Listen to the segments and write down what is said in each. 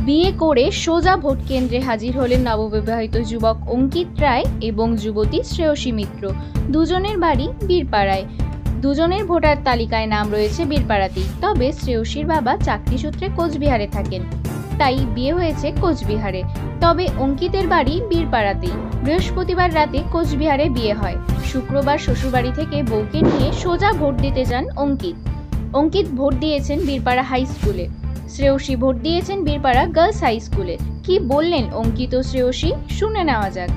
বিয়ে করে সোজা ভোট কেন্দ্রে হাজির হলেন নববিবাহিত যুবক অঙ্কিত রায় এবং যুবতী শ্রেয়সী মিত্র। দুজনের বাড়ি বীরপাড়ায়। দুজনের ভোটার তালিকায় নাম রয়েছে বীরপাড়াতেই, তবে শ্রেয়সীর বাবা চাকরি সূত্রে কোচবিহারে থাকেন, তাই বিয়ে হয়েছে কোচবিহারে। তবে অঙ্কিতের বাড়ি বীরপাড়াতেই। বৃহস্পতিবার রাতে কোচবিহারে বিয়ে হয়। শুক্রবার শ্বশুরবাড়ি থেকে বউকে নিয়ে সোজা ভোট দিতে যান অঙ্কিত ভোট দিয়েছেন বীরপাড়া হাই স্কুলে। শ্রেয়সী ভোট দিয়েছেন বীরপাড়া গার্লস হাই স্কুলে। কি বললেন অঙ্কিত ও শ্রেয়সী, শুনে নেওয়া যাক।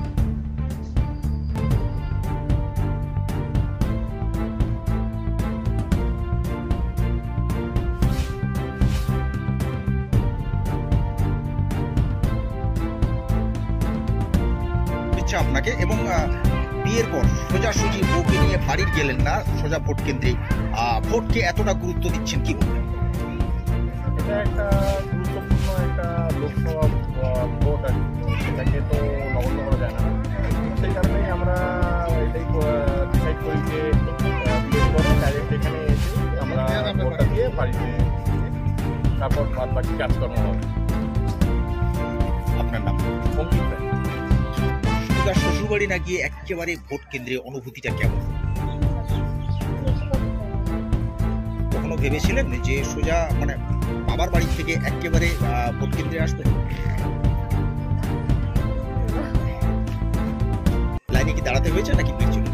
আপনাকে এবং বিয়ের পর সোজাসুজি বউকে নিয়ে বাড়ি গেলেন না, সোজা ভোট কেন্দ্রে ভোটকে এতটা গুরুত্ব দিচ্ছেন, কি বলবেন? এটা একটা গুরুত্বপূর্ণ একটা লোকসভা ভোট, আর সেটাকে তো নগণ্য করা যায় না। সেই কারণেই আমরা এটাই ডিসাইড করি যে বিয়ের পর ডাইরেক্ট এখানে এসে আমরা ভোটটা দিয়ে বাড়িতে তারপর বাদ বাকি কাজকর্ম হবে। আপনার নাম? অঙ্কিত রায়। শ্বশুরবাড়ি না গিয়ে একেবারে ভোট কেন্দ্রে অনুভূতিটা কেমন? কখনো ভেবেছিলেন যে সোজা মানে বাবার বাড়ি থেকে একেবারে ভোট কেন্দ্রে আসবেন? লাইনে কি দাঁড়াতে হয়েছে নাকি ভিড় ছিল?